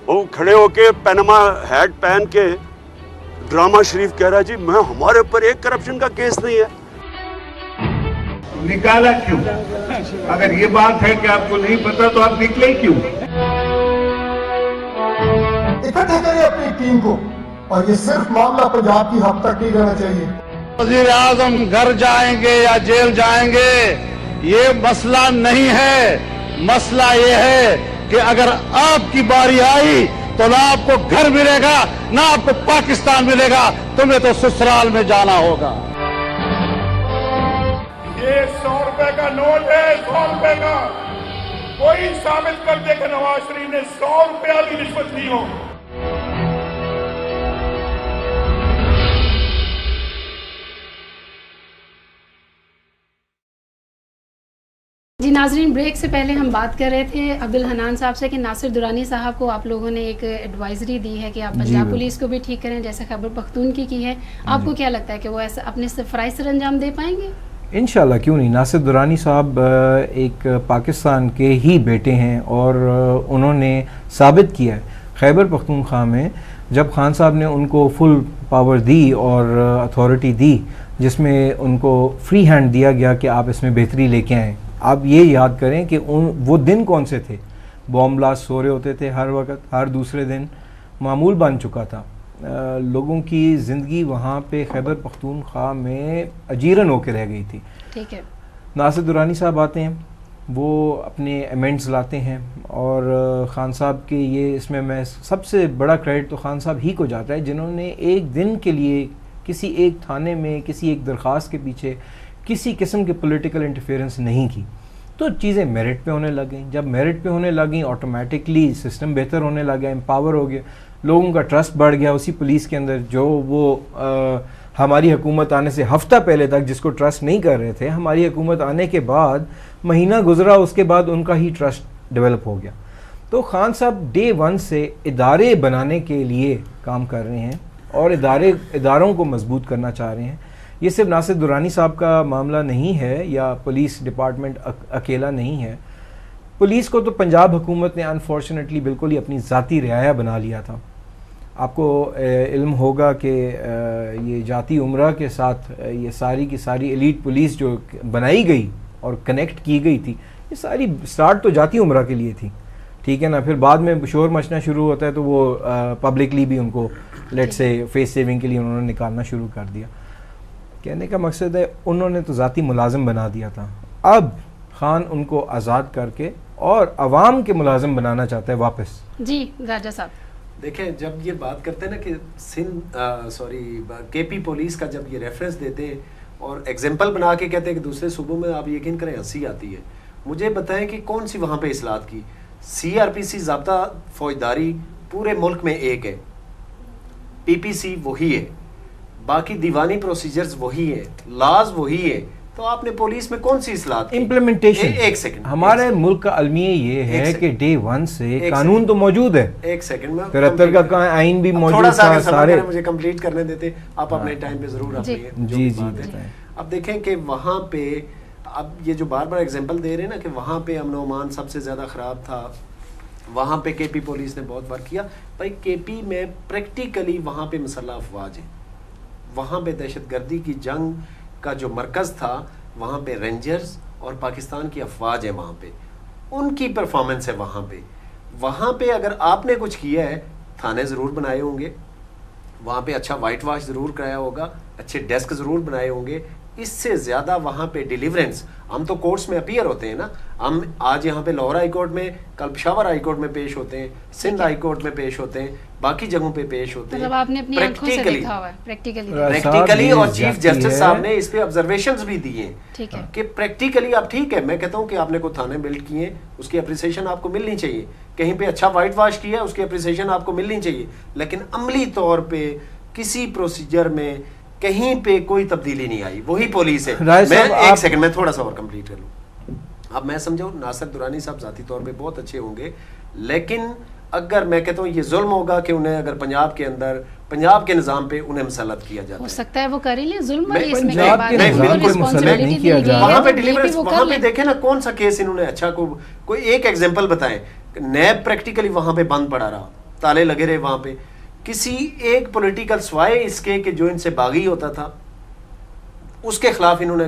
वो खड़े होके पनामा हैट पहन के ड्रामा शरीफ कह रहा है जी मैं हमारे ऊपर एक करप्शन का केस नहीं है। निकाला क्यों? अगर ये बात है कि आपको नहीं पता तो आप निकले क्यों? इकट्ठे करें अपनी टीम को और ये सिर्फ मामला पंजाब की हद तक नहीं रहना चाहिए। वज़ीर आज़म घर जाएंगे या जेल जाएंगे ये मसला नहीं है। मसला ये है कि अगर आपकी बारी आई तो ना आपको घर मिलेगा ना आपको पाकिस्तान मिलेगा, तुम्हें तो ससुराल में जाना होगा। ये 100 रुपए का नोट है, 100 रुपए का। कोई साबित कर दे कि नवाज शरीफ ने 100 रुपया भी रिश्वत ली हो। जी नाजरीन, ब्रेक से पहले हम बात कर रहे थे अब्दुल हनान साहब से कि नासिर दुरानी साहब को आप लोगों ने एक एडवाइजरी दी है कि आप पंजाब पुलिस को भी ठीक करें जैसे खैबर पख्तूनख्वा की है। आपको क्या लगता है कि वो ऐसा अपने फ़राइज़ सर अंजाम दे पाएंगे? इंशाल्लाह, क्यों नहीं। नासिर दुरानी साहब एक पाकिस्तान के ही बेटे हैं और उन्होंने साबित किया है खैबर पख्तूनख्वा में जब खान साहब ने उनको फुल पावर दी और अथॉरिटी दी जिसमें उनको फ्री हैंड दिया गया कि आप इसमें बेहतरी लेके आएँ। आप ये याद करें कि वो दिन कौन से थे, बॉम्ब ब्लास्ट हो रहे होते थे हर वक्त, हर दूसरे दिन मामूल बन चुका था। लोगों की ज़िंदगी वहाँ पे खैबर पख्तूनख्वा में अजीरन होकर रह गई थी। ठीक है। नासिर दुरानी साहब आते हैं, वो अपने अमेंड्स लाते हैं और ख़ान साहब के ये इसमें मैं सबसे बड़ा क्रेडिट तो ख़ान साहब ही को जाता है जिन्होंने एक दिन के लिए किसी एक थाने में किसी एक दरख्वास्त के पीछे किसी किस्म की पॉलिटिकल इंटरफेरेंस नहीं की, तो चीज़ें मेरिट पे होने लग गई। जब मेरिट पे होने लगी ऑटोमेटिकली सिस्टम बेहतर होने लगा, एम्पावर हो गया, लोगों का ट्रस्ट बढ़ गया उसी पुलिस के अंदर जो वो हमारी हुकूमत आने से हफ्ता पहले तक जिसको ट्रस्ट नहीं कर रहे थे, हमारी हुकूमत आने के बाद महीना गुजरा उसके बाद उनका ही ट्रस्ट डेवलप हो गया। तो खान साहब डे 1 से इदारे बनाने के लिए काम कर रहे हैं और इदारों को मजबूत करना चाह रहे हैं। ये सिर्फ नासिर दुरानी साहब का मामला नहीं है या पुलिस डिपार्टमेंट अकेला नहीं है। पुलिस को तो पंजाब हुकूमत ने अनफॉर्चुनेटली बिल्कुल ही अपनी ज़ाती रियाया बना लिया था। आपको इल्म होगा कि ये जाती उम्रा के साथ ये सारी की सारी एलीट पुलिस जो बनाई गई और कनेक्ट की गई थी, ये सारी स्टार्ट तो जाती उम्रा के लिए थी, ठीक है ना। फिर बाद में शोर मचना शुरू होता है तो वो पब्लिकली भी उनको लेट से फेस सेविंग के लिए उन्होंने निकालना शुरू कर दिया। कहने का मकसद है उन्होंने तो ज़ाती मुलाजिम बना दिया था, अब खान उनको आज़ाद करके और अवाम के मुलाजिम बनाना चाहता है वापस। जी राजा साहब देखें, जब ये बात करते हैं ना कि केपी पुलिस का जब ये रेफरेंस देते हैं और एग्जाम्पल बना के कहते हैं कि दूसरे सूबों में, आप यकीन करें हंसी आती है। मुझे बताएं कि कौन सी वहाँ पे इस्लाहत की। CRPC ज़ाब्ता फौजदारी पूरे मुल्क में एक है, PPC वही है, बाकी दीवानी प्रोसीजर्स वही है, लॉज वही है, तो आपने पुलिस में कौन सी इस्लाहत की? इम्प्लीमेंटेशन। एक सेकंड, हमारे मुल्क का अलमिया ये है कि डे 1 से कानून तो मौजूद है। एक सेकंड में 73 का आइन भी मौजूद था। सारे मुझे कंप्लीट करने देते, आप अपने टाइम पे जरूर आइए। जी। अब देखें कि वहाँ पे अब ये जो बार बार एग्जांपल दे रहे हैं ना कि वहाँ पे अमन अमान सबसे ज़्यादा ख़राब था, वहाँ पे केपी पुलिस ने बहुत वर्क किया। भाई केपी में प्रैक्टिकली वहाँ पे मसल्ह अफवाज है, वहाँ पे दहशतगर्दी की जंग का जो मरकज़ था वहाँ पे रेंजर्स और पाकिस्तान की अफवाज है, वहाँ पे उनकी परफॉर्मेंस है। वहाँ पे अगर आपने कुछ किया है, थाने ज़रूर बनाए होंगे, वहाँ पे अच्छा वाइट वॉश ज़रूर कराया होगा, अच्छे डेस्क ज़रूर बनाए होंगे। इससे ज़्यादा वहाँ पे डिलीवरेंस, हम तो कोर्ट्स में अपीयर होते हैं ना, हम आज यहाँ पे लाहौर हाई कोर्ट में, कल पेशावर हाई कोर्ट में पेश होते हैं, सिंध हाई कोर्ट में पेश होते हैं, बाकी जगहों पे पेश होते हैं। मतलब आपने अपनी आंखों से देखा हुआ है प्रैक्टिकली और चीफ जस्टिस साहब ने इस पे ऑब्जर्वेशंस भी दिए हैं कि प्रैक्टिकली आप ठीक है। मैं कहता हूँ कि आपने कोई थाने बिल्ड किए, उसकी अप्रिसिएशन आपको मिलनी चाहिए, कहीं पे अच्छा वाइट वॉश किया उसकी अप्रिसिएशन आपको मिलनी चाहिए, लेकिन अमली तौर पे किसी प्रोसीजर में कहीं पे कोई तब्दीली नहीं आई, वही पुलिस है। मैं एक सेकंड में थोड़ा सा और कंप्लीट कर लूँ। अब मैं समझो नासिर दुरानी साहब जाती तौर पे बहुत अच्छे होंगे, लेकिन अगर मैं कहता हूँ ये जुल्म होगा कि उन्हें अगर पंजाब के अंदर पंजाब के निज़ाम पे उन्हें मुसल्लत किया जाता है, हो सकता है वो कर ही ले जुल्म वाली इसमें कोई बात नहीं किया जा रहा। वहाँ पे डिलीवरेंस, वहाँ पे देखे ना कौन सा केस इन्होंने अच्छा कोई एक एग्जांपल बताएं। नैब प्रैक्टिकली वहाँ पे बंद पड़ा रहा, ताले लगे रहे वहां पे। किसी एक पॉलिटिकल स्वाय इसके कि जो इनसे बागी होता था उसके खिलाफ इन्होंने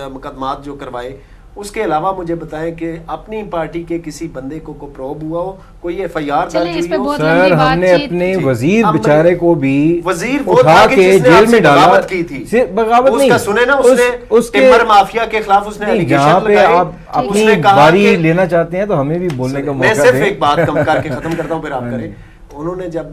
मुकदमात जो करवाए। उसके अलावा मुझे बताएं कि अपनी पार्टी के किसी बंदे को प्रोब हुआ हो, कोई FIR दर्ज हुई हो? सर हमने अपने वजीर बेचारे को भी वजीर वो उठा के जेल में डाला की थी। बगावत नहीं, उसका सुने ना, उसने टिम्बर माफिया के खिलाफ उसने जहाँ पे आप अपनी बारी लेना चाहते हैं तो हमें भी बोलने का मौका मैं सिर्फ दें। एक बात कम करके खत्म करता हूँ फिर आप करें। उन्होंने जब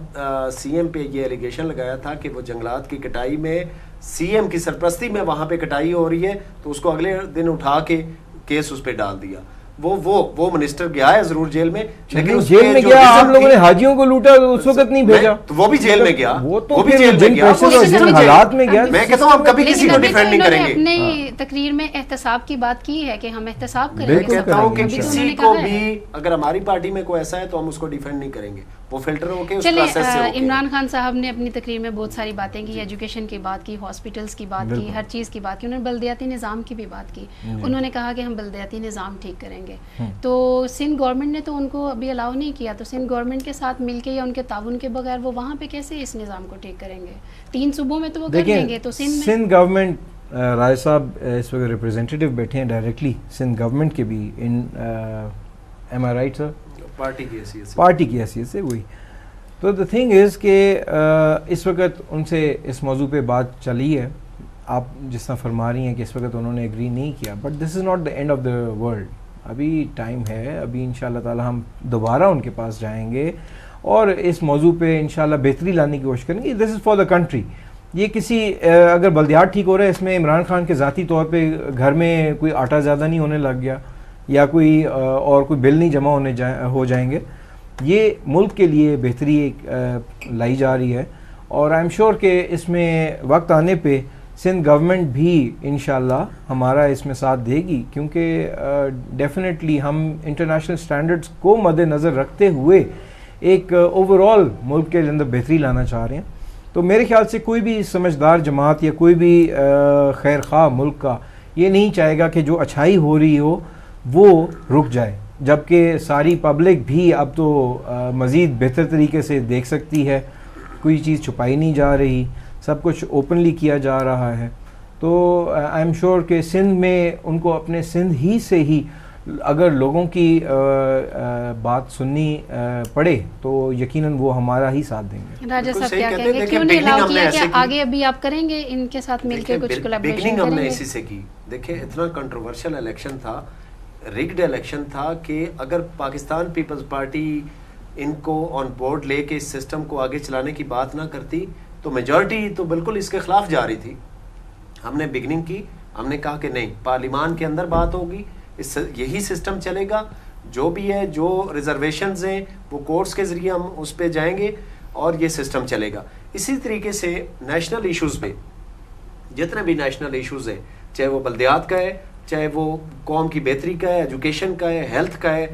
CM पे ये एलिगेशन लगाया था कि वो जंगलात की कटाई में CM की सरपरस्ती में वहां पे कटाई हो रही है, तो उसको अगले दिन उठा के केस उस पे डाल दिया। वो मिनिस्टर गया है जरूर जेल में, लेकिन जेल में गया। आप लोगों ने हाजियों को लूटा उस वक्त नहीं भेजा, तो वो भी जेल में गया, वो भी जेल में गया, जिन हालात में गया। मैं कहता हूँ हम कभी किसी को डिफेंड नहीं करेंगे। अपनी तकरीर में एहतसाब की बात की है कि हम एहतसाब मैं करेंगे। कहता हूँ कि किसी को भी अगर हमारी पार्टी में कोई ऐसा है तो हम उसको डिफेंड नहीं करेंगे, वो फिल्टर होके उस प्रोसेस से चलिए, होके। इमरान खान साहब ने अपनी तकरीर में बहुत सारी बातें की, एजुकेशन की बात की, हॉस्पिटल्स की बात की, हर चीज़ की बात की। उन्होंने बलदियाती निज़ाम की भी बात की। उन्होंने कहा कि हम बलदियाती निज़ाम ठीक करेंगे। तो सिंध गवर्नमेंट ने तो उनको अभी अलाउ नहीं किया, तो सिंध गवर्नमेंट के साथ मिलके या उनके ताउन के बगैर वो वहाँ पे कैसे इस निज़ाम को ठीक करेंगे? 3 सूबों में तो वो कर लेंगे, तो सिंध गवर्नमेंट, राय साहब इस वक्त रिप्रेजेंटेटिव बैठे हैं डायरेक्टली सिंध गवर्नमेंट के भी इन एम आई राइट सर? पार्टी की हैसियत से वही। तो द थिंग इज़ कि इस वक्त उनसे इस मौजू पे बात चली है। आप जिस तरह फरमा रही हैं कि इस वक्त उन्होंने एग्री नहीं किया, but this is not the end of the world. अभी टाइम है, अभी इंशाल्लाह ताला हम दोबारा उनके पास जाएंगे और इस मौजू पे इंशाल्लाह बेहतरी लाने की कोशिश करेंगे। This is for the country. ये किसी अगर बल्दियात ठीक हो रहा है, इसमें इमरान खान के ज़ाती तौर पे घर में कोई आटा ज़्यादा नहीं होने लग गया या कोई और कोई बिल नहीं जमा हो जाएंगे। ये मुल्क के लिए बेहतरी लाई जा रही है और आई एम श्योर कि इसमें वक्त आने पे सिंध गवर्नमेंट भी इंशाल्लाह हमारा इसमें साथ देगी, क्योंकि डेफिनेटली हम इंटरनेशनल स्टैंडर्ड्स को मद्देनज़र रखते हुए एक ओवरऑल मुल्क के अंदर बेहतरी लाना चाह रहे हैं। तो मेरे ख्याल से कोई भी समझदार जमात या कोई भी खैर ख्वाह मुल्क का ये नहीं चाहेगा कि जो अच्छाई हो रही हो वो रुक जाए, जबकि सारी पब्लिक भी अब तो मज़ीद बेहतर तरीके से देख सकती है, कोई चीज़ छुपाई नहीं जा रही, सब कुछ ओपनली किया जा रहा है। तो आई एम श्योर कि सिंध में उनको अपने सिंध ही से ही अगर लोगों की बात सुननी पड़े तो यकीनन वो हमारा ही साथ देंगे। राजा साहब क्या कहेंगे, क्यों नहीं अलाउ किया? कि आगे अभी आप करेंगे इनके साथ मिलकर कुछ कोलैबोरेशन करेंगे? हमने इसी से की। देखिए इतना कंट्रोवर्शियल इलेक्शन था, रिग्ड इलेक्शन था कि अगर पाकिस्तान पीपल्स पार्टी इनको ऑन बोर्ड लेके इस सिस्टम को आगे चलाने की बात ना करती तो मेजॉरिटी तो बिल्कुल इसके खिलाफ जा रही थी। हमने बिगनिंग की, हमने कहा कि नहीं, पार्लिमान के अंदर बात होगी, यही सिस्टम चलेगा, जो भी है, जो रिजर्वेशंस हैं वो कोर्ट्स के जरिए हम उस पर जाएंगे और ये सिस्टम चलेगा। इसी तरीके से नेशनल इश्यूज़ पे जितने भी नेशनल इश्यूज़ हैं, चाहे वो बल्दियात का है, चाहे वो कौम की बेहतरी का है, एजुकेशन का है, हेल्थ का है,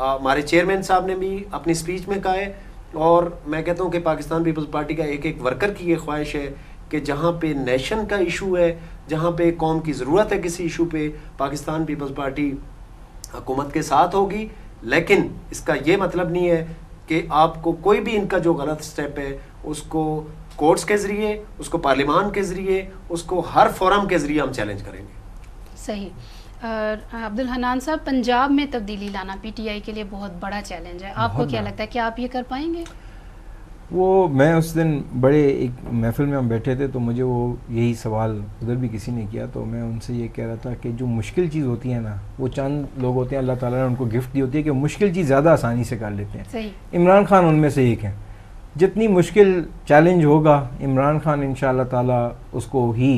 हमारे चेयरमैन साहब ने भी अपनी स्पीच में कहा है और मैं कहता हूँ कि पाकिस्तान पीपल्स पार्टी का एक एक वर्कर की ये ख्वाहिश है कि जहाँ पे नेशन का इशू है, जहाँ पे कौम की ज़रूरत है किसी इशू पे, पाकिस्तान पीपल्स पार्टी हुकूमत के साथ होगी। लेकिन इसका ये मतलब नहीं है कि आपको कोई भी इनका जो गलत स्टेप है उसको कोर्ट्स के ज़रिए, उसको पार्लिमान के ज़रिए, उसको हर फोरम के ज़रिए हम चैलेंज करेंगे। सही। अब्दुल हनान साहब, पंजाब में तब्दीली लाना PTI के लिए बहुत बड़ा चैलेंज है, आपको क्या लगता है कि आप ये कर पाएंगे? वो मैं उस दिन बड़े एक महफिल में हम बैठे थे तो मुझे वो यही सवाल उधर भी किसी ने किया, तो मैं उनसे ये कह रहा था कि जो मुश्किल चीज़ होती है ना, वो चंद लोग होते हैं, अल्लाह ताला ने उनको गिफ्ट दी होती है कि मुश्किल चीज़ ज़्यादा आसानी से कर लेते हैं। सही। इमरान खान उनमें से एक है। जितनी मुश्किल चैलेंज होगा इमरान खान इंशाअल्लाह ताला उसको ही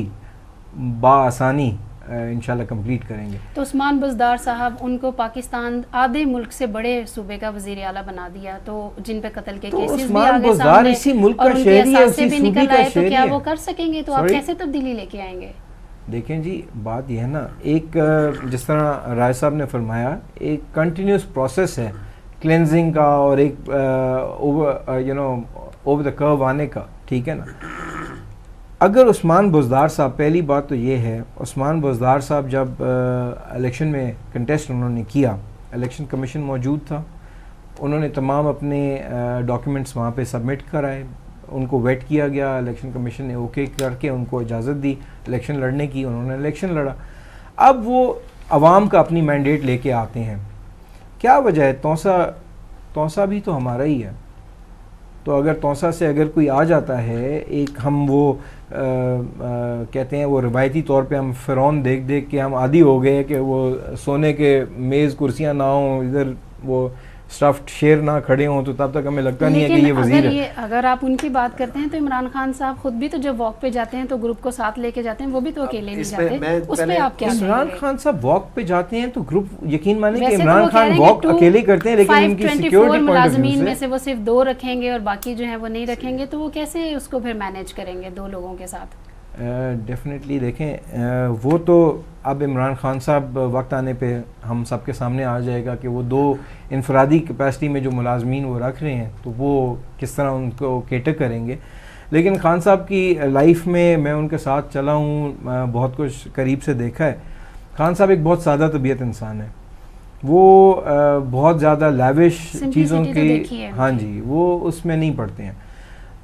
बाआसानी इंशाल्लाह कंप्लीट करेंगे। तो उस्मान बुज़दार साहब, उनको पाकिस्तान आधे मुल्क से बड़े सूबे का वज़ीर आला बना दिया, तो जिन पे कत्ल के केसेस भी आगे सामने इसी मुल्क और का उनके शहरी है, असासे उसी भी सूबे निकल का आए, तो शहरी क्या है। वो कर सकेंगे? तो आप कैसे तब्दीली लेके आएंगे? देखें जी, बात यह है ना, एक जिस तरह राय साहब ने फरमाया, एक कंटिन्यूस प्रोसेस है क्लेंजिंग का और एक ओवर द कर्व आने का, ठीक है ना। अगर उस्मान बुज़दार साहब, पहली बात तो ये है, उस्मान बुज़दार साहब जब इलेक्शन में कंटेस्ट उन्होंने किया, इलेक्शन कमीशन मौजूद था, उन्होंने तमाम अपने डॉक्यूमेंट्स वहाँ पे सबमिट कराए, उनको वेट किया गया, इलेक्शन कमीशन ने ओके करके उनको इजाज़त दी इलेक्शन लड़ने की, उन्होंने इलेक्शन लड़ा। अब वो अवाम का अपनी मैंडेट लेके आते हैं, क्या वजह है? तौसा भी तो हमारा ही है, तो अगर तौसा से अगर कोई आ जाता है, एक हम वो कहते हैं वो रिवायती तौर पे हम फ़िरौन देख देख के हम आदी हो गए कि वो सोने के मेज़ कुर्सियाँ ना हों, इधर वो स्टफ्ड शेर ना खड़े हों, तो तब तक हमें लगता नहीं है कि ये वज़ीर है। अगर आप उनकी बात करते हैं तो इमरान खान साहब खुद भी तो जब वॉक पे जाते हैं तो ग्रुप को साथ लेके जाते हैं, वो भी तो अकेले नहीं जाते। उस पे आप क्या इमरान खान साहब वॉक पे जाते हैं तो ग्रुप, यकीन माने कि इमरान खान वॉक अकेले करते हैं, लेकिन उनकी सिक्योरिटी मुलाजमीन में से वो सिर्फ 2 रखेंगे और बाकी जो है वो नहीं रखेंगे, तो वो कैसे उसको फिर मैनेज करेंगे 2 लोगों के साथ? डेफिनेटली देखें, वो तो अब इमरान खान साहब वक्त आने पे हम सब के सामने आ जाएगा कि वो 2 इनफरादी कैपेसिटी में जो मुलाजमीन वो रख रहे हैं तो वो किस तरह उनको केटर करेंगे। लेकिन खान साहब की लाइफ में मैं उनके साथ चला हूँ, बहुत कुछ करीब से देखा है। खान साहब एक बहुत सादा तबीयत इंसान है, वो बहुत ज़्यादा लैविश चीज़ों की, हाँ जी, वो उसमें नहीं पड़ते हैं।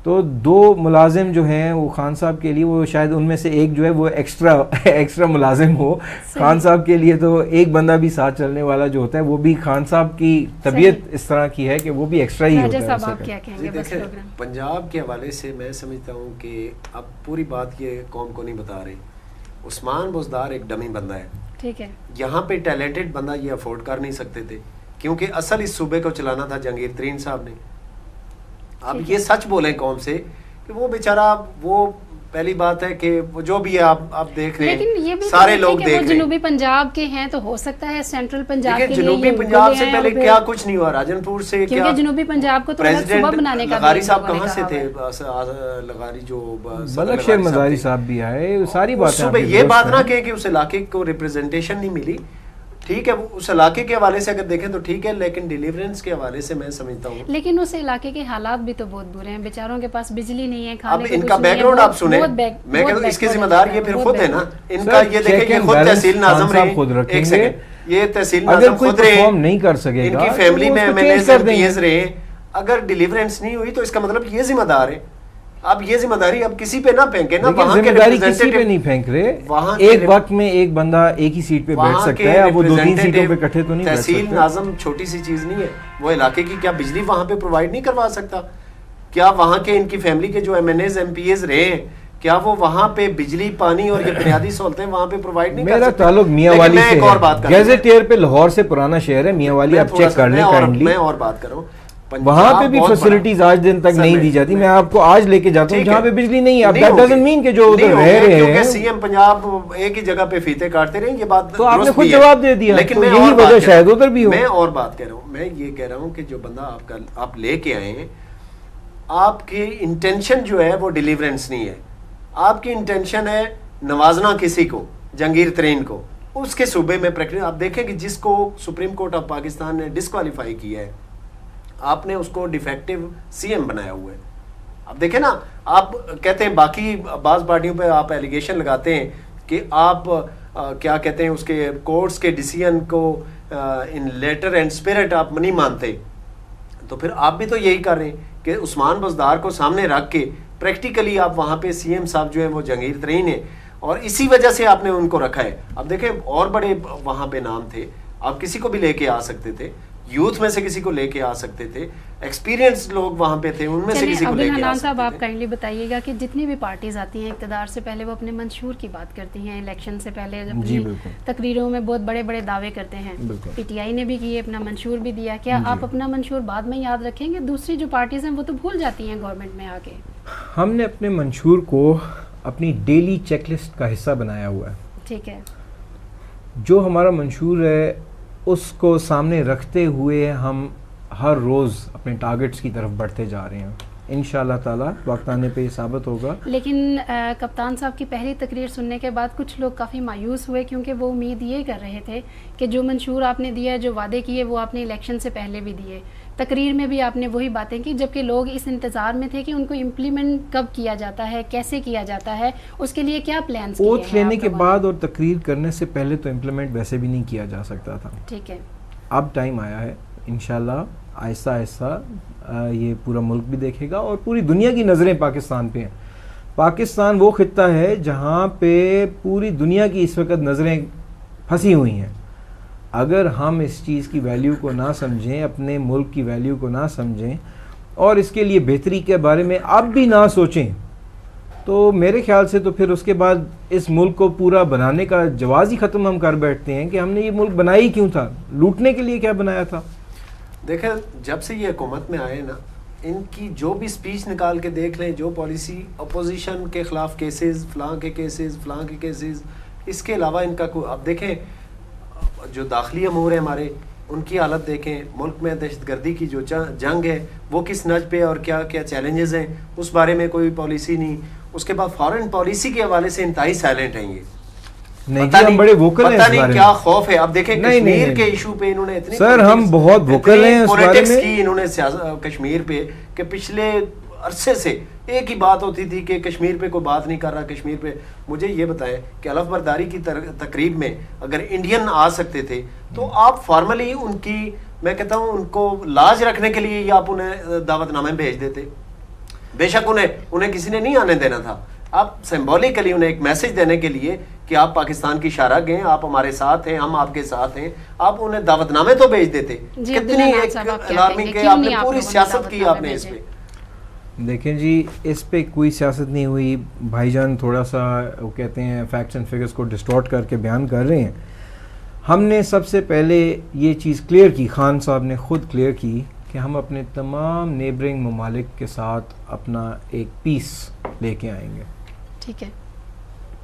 तो 2 मुलाजिम जो हैं वो खान साहब के लिए, वो शायद उनमें से एक जो है वो एक्स्ट्रा मुलाजिम हो खान साहब के लिए, तो एक बंदा भी साथ चलने वाला जो होता है वो भी खान साहब की तबीयत इस तरह की है कि वो भी एक्स्ट्रा ही होता है। आप क्या कहेंगे? पंजाब के हवाले से मैं समझता हूँ कि अब पूरी बात ये कौम को नहीं बता रहे, उस्मान बुज़दार एक डमी बंदा है, ठीक है, यहाँ पे टैलेंटेड बंदा ये अफोर्ड कर नहीं सकते थे, क्योंकि असल इस सूबे को चलाना था जहांगीर तरीन साहब ने। अब ये सच बोले कौम से कि वो बेचारा, वो पहली बात है कि वो जो भी है आप देख रहे हैं, लेकिन ये भी सारे लोग देख रहे हैं, जनूबी पंजाब के हैं तो हो सकता है सेंट्रल पंजाब के लिए, जनूबी पंजाब से पहले क्या कुछ नहीं हुआ, राजनपुर से क्या, जनूबी पंजाब को तो सूबा बनाने का लगारी साहब कहाँ से थे, लगारी जो बलकशेर मज़ारी साहब भी आए, सारी बातें ये बात ना कहे कि उस इलाके को रिप्रेजेंटेशन नहीं मिली, ठीक है, उस इलाके के हवाले से अगर देखें तो ठीक है, लेकिन डिलीवरेंस के हवाले से मैं समझता हूँ, लेकिन उस इलाके के हालात भी तो बहुत बुरे हैं, बेचारों के पास बिजली नहीं है, खाने अब इनका बैकग्राउंड आप सुने, मैं कहता हूँ इसके जिम्मेदार ये फिर खुद है ना, इनका ये देखें, ये खुद तहसील नाज़म रहे, एक सेकंड, ये तहसील नाज़म खुद रहे, नहीं कर सकेगा, इनकी फैमिली में MNAs रहे, अगर डिलीवरेंस नहीं हुई तो इसका मतलब ये जिम्मेदार है। अब ये जिम्मेदारी अब किसी पे ना फेंके ना, वहाँ के जिम्मेदारी किसी पे नहीं फेंक रहे, वहाँ एक वक्त में एक बंदा एक ही सीट पे बैठ सकता है, अब वो 2-3 सीटों पे इकट्ठे तो नहीं बैठ सकते। तहसील नाज़म छोटी सी चीज नहीं है, वो इलाके की क्या बिजली वहाँ पे प्रोवाइड नहीं करवा सकता? क्या वहाँ के इनकी फैमिली के जो MNAs MPAs रहे हैं, क्या वो वहाँ पे बिजली पानी और ये बुनियादी सहूलतें वहाँ पे प्रोवाइड नहीं कर सकते? मेरा ताल्लुक मियांवाली से है, गैजेटियर पे लाहौर से पुराना शहर है मियांवाली, आप चेक कर लें काइंडली। मैं और बात कर रहा हूँ, वहाँ पे भी फैसिलिटीज आज दिन तक नहीं दी जाती। मैं आपको आज लेके जाता हूँ जहाँ पे बिजली नहीं है, अब दैट डजंट मीन कि जो उधर रह रहे हैं सीएम पंजाब एक ही जगह पे फीते काटते रहे, ये बात तो आपने खुद जवाब दे दिया, लेकिन तो यही वजह शायद उधर भी हो। मैं और बात कह रहा हूँ, मैं ये कह रहा हूँ कि जो बंदा आप लेके आए हैं, आपकी इंटेंशन जो है वो डिलीवरेंस नहीं है, आपकी इंटेंशन है नवाजना किसी को, जहांगीर तरीन को, उसके सूबे में प्रक्रिया। आप देखें कि जिसको सुप्रीम कोर्ट ऑफ पाकिस्तान ने डिस्क्वालीफाई किया है, आपने उसको डिफेक्टिव सीएम बनाया हुआ है। अब देखें ना, आप कहते हैं बाकी बाज पार्टियों पे आप एलिगेशन लगाते हैं कि आप क्या कहते हैं उसके कोर्ट्स के डिसीजन को इन लेटर एंड स्पिरिट आप नहीं मानते, तो फिर आप भी तो यही कर रहे हैं कि उस्मान बुज़दार को सामने रख के प्रैक्टिकली आप वहाँ पे सीएम साहब जो है वो जहांगीर तरीन है, और इसी वजह से आपने उनको रखा है। अब देखें और बड़े वहाँ पे नाम थे, आप किसी को भी लेके आ सकते थे, यूथ में से किसी को लेके आ सकते थे, एक्सपीरियंस लोग वहाँ पे थे, उनमें से किसी को लेके आ सकते थे। आप काइंडली बताइएगा कि जितनी भी पार्टीज आती हैं इक़्तिदार से पहले, वो अपने मंशूर की बात करती हैं, इलेक्शन से पहले अपनी तकरीरों में बहुत बड़े बड़े दावे करते हैं। PTI ने भी किए, अपना मंशूर भी दिया। क्या आप अपना मंशूर बाद में याद रखेंगे? दूसरी जो पार्टीज हैं वो तो भूल जाती हैं गवर्नमेंट में आके। हमने अपने मंशूर को अपनी डेली चेकलिस्ट का हिस्सा बनाया हुआ है, ठीक है। जो हमारा मंशूर है उसको सामने रखते हुए हम हर रोज़ अपने टारगेट्स की तरफ बढ़ते जा रहे हैं। इंशाल्लाह ताला वक्त आने पे ये साबित होगा। लेकिन कप्तान साहब की पहली तकरीर सुनने के बाद कुछ लोग काफ़ी मायूस हुए, क्योंकि वो उम्मीद ये कर रहे थे कि जो मंशूर आपने दिया, जो वादे किए, वो आपने इलेक्शन से पहले भी दिए, तकरीर में भी आपने वही बातें की, जबकि लोग इस इंतज़ार में थे कि उनको इम्प्लीमेंट कब किया जाता है, कैसे किया जाता है, उसके लिए क्या प्लान्स किए हैं। ओथ लेने के बाद और तकरीर करने से पहले तो इम्प्लीमेंट वैसे भी नहीं किया जा सकता था, ठीक है। अब टाइम आया है इंशाल्लाह आहिस्ता आहिस्ता ये पूरा मुल्क भी देखेगा और पूरी दुनिया की नज़रें पाकिस्तान पे हैं। पाकिस्तान वो खित्ता है जहाँ पे पूरी दुनिया की इस वक्त नज़रें फंसी हुई हैं। अगर हम इस चीज़ की वैल्यू को ना समझें, अपने मुल्क की वैल्यू को ना समझें और इसके लिए बेहतरी के बारे में अब भी ना सोचें, तो मेरे ख्याल से तो फिर उसके बाद इस मुल्क को पूरा बनाने का जवाज़ ही ख़त्म हम कर बैठते हैं कि हमने ये मुल्क बनाया ही क्यों था, लूटने के लिए क्या बनाया था। देखें, जब से ये हुकूमत में आए ना, इनकी जो भी स्पीच निकाल के देख लें, जो पॉलिसी अपोजिशन के ख़िलाफ़ केसेस, फ़लाँ के केसेस, इसके अलावा इनका कोई, अब देखें जो दाखिली अमूर है हमारे, उनकी हालत देखें, मुल्क में दहशतगर्दी की जो जंग है वो किस नज पे और क्या क्या चैलेंजेस हैं उस बारे में कोई पॉलिसी नहीं। उसके बाद फॉरेन पॉलिसी के हवाले से इंतहाई साइलेंट हैं ये। नहीं जी, हम बड़े वोकल हैं, पता नहीं क्या खौफ है। अब देखें कश्मीर के इशू पे इन्होंने इतनी सर हम बहुत वोकल हैं पॉलिटिक्स की इन्होंने कश्मीर पे कि पिछले अरसे से एक ही बात होती थी कि कश्मीर पे कोई बात नहीं कर रहा, कश्मीर पे। मुझे ये बताएं कि अलफ बरदारी की तकरीब में अगर इंडियन आ सकते थे तो आप फॉर्मली उनकी, मैं कहता हूँ उनको लाज रखने के लिए आप उन्हें दावतनामे भेज देते। बेशक उन्हें किसी ने नहीं आने देना था, आप सिंबॉलिकली उन्हें एक मैसेज देने के लिए कि आप पाकिस्तान की शाहराग हैं, आप हमारे साथ हैं, हम आपके साथ हैं, आप उन्हें दावतनामे तो भेज देते। कितनी एक अलार्मिंग के आपने पूरी सियासत की आपने इस पे। देखें जी, इस पे कोई सियासत नहीं हुई। भाईजान थोड़ा सा वो कहते हैं फैक्ट्स एंड फिगर्स को डिस्टॉर्ट करके बयान कर रहे हैं। हमने सबसे पहले ये चीज़ क्लियर की, खान साहब ने ख़ुद क्लियर की कि हम अपने तमाम नेबरिंग ममालिक के साथ अपना एक पीस लेके आएंगे। ठीक है,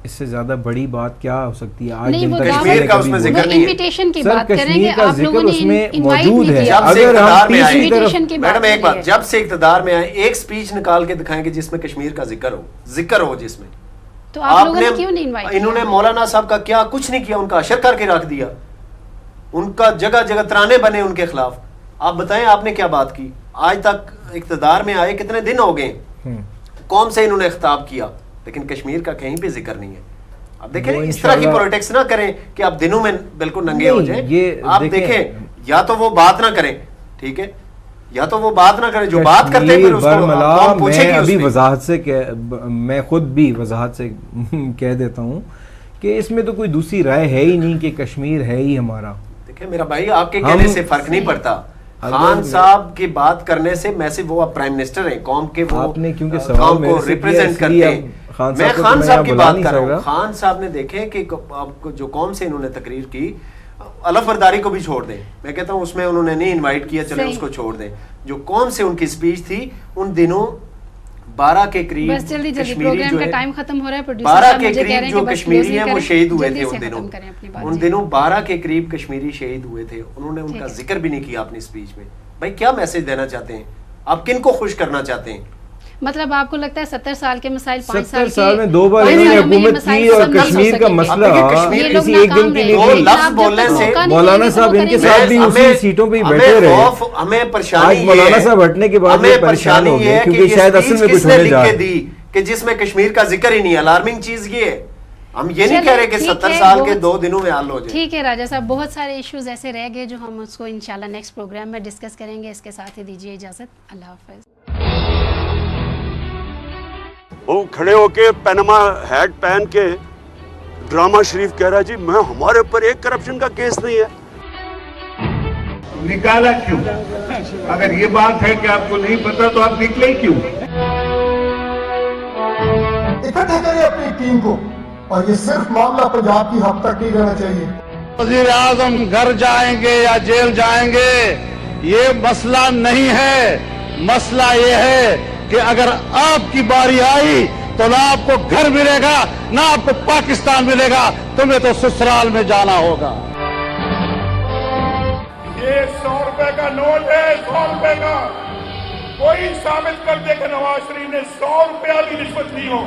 इससे ज्यादा बड़ी बात क्या हो सकती है। आज दिन तक कश्मीर का उसमें जिक्र नहीं है। इनविटेशन की सर, बात करेंगे, कश्मीर का आप लोगों जिक्र ने उसमें इनवाइट मौजूद नहीं है। किया। अगर हम इनविटेशन की बात मैडम एक बात, करेंगे। जब से इक़्तिदार में आए एक स्पीच निकाल के दिखाएंगे जिसमें कश्मीर का जिक्र हो जिसमें, तो आप लोगों ने क्यों नहीं इनवाइट किया? इन्होंने मौलाना साहब का क्या कुछ नहीं किया, उनका अशर करके रख दिया, उनका जगह जगह तराने बने उनके खिलाफ। आप बताएं आपने क्या बात की? आज तक इक़्तिदार में आए कितने दिन हो गए, कौम से इन्होंने खिताब किया, लेकिन कश्मीर का कहीं पे जिक्र नहीं है। अब देखें, इस तरह की पॉलिटिक्स ना करें कि आप दिनों में बिल्कुल नंगे हो जाएं। आप देखें, या तो वो बात ना करें, ठीक है, या तो वो बात ना करें, जो बात करते हैं फिर उसको पूछेगी। अभी वजाहत से मैं खुद भी वजाहत से कह देता हूँ कि इसमें तो कोई दूसरी राय है ही नहीं कि कश्मीर है ही हमारा। देखिए मेरा भाई, आपके कहने से फर्क नहीं पड़ता। खान साहब की बात करने से मैसेज, वो आप प्राइम मिनिस्टर हैं कौम के, वो आपने क्योंकि कौम को रिप्रेजेंट करते हैं। मैं खान साहब की बात कर रहा हूँ। खान साहब ने देखे कि आपको जो कौम से इन्होंने तकरीर की, अलफ बरदारी को भी छोड़ दें, मैं कहता हूँ उसमें उन्होंने नहीं इनवाइट किया, चले उसको छोड़ दें। जो कौम से उनकी स्पीच थी, उन दिनों 12 के करीब कश्मीरी जो है, टाइम खत्म हो रहा है, 12 के करीब जो कश्मीरी हैं वो शहीद हुए थे उन दिनों 12 के करीब कश्मीरी शहीद हुए थे। उन्होंने उनका जिक्र भी नहीं किया अपनी स्पीच में। भाई क्या मैसेज देना चाहते हैं आप, किन को खुश करना चाहते हैं? मतलब आपको लगता है 70 साल के मसाइल 5 साल में 2 बार इन्होंने हुकूमत की और कश्मीर का मसला किसी एक दिन के लिए नहीं। लफ्ज बोलने से मौलाना साहब इनके साथ भी उसी सीटों पे ही बैठे रहे। हमें परेशानी मौलाना साहब हटने के बाद परेशान हो गए क्योंकि शायद असल में कुछ होने जा रहा है कि जिसमें कश्मीर का जिक्र ही नहीं। अलार्मिंग चीज ये है, हम ये नहीं कह रहे कि 70 साल के 2 दिनों में हल हो जाए। ठीक है राजा साहब, बहुत सारे इश्यूज ऐसे रह गए जो हम उसको इंशाल्लाह नेक्स्ट प्रोग्राम में डिस्कस करेंगे। इसके साथ ही दीजिए इजाजत, अल्लाह हाफिज। वो खड़े होके पनामा हैट पहन के ड्रामा शरीफ कह रहा जी मैं, हमारे ऊपर एक करप्शन का केस नहीं है। निकाला क्यों? अगर ये बात है कि आपको नहीं पता तो आप निकले क्यों? इकट्ठा करें अपनी टीम को, और ये सिर्फ मामला पंजाब की हद तक नहीं रहना चाहिए। वज़ीर आज़म घर जाएंगे या जेल जाएंगे ये मसला नहीं है। मसला ये है कि अगर आपकी बारी आई तो ना आपको घर मिलेगा ना आपको पाकिस्तान मिलेगा, तुम्हें तो ससुराल में जाना होगा। ये 100 रुपए का नोट है, 100 रुपए का। कोई साबित कर दे कि नवाज शरीफ ने 100 रुपया भी रिश्वत ली हो।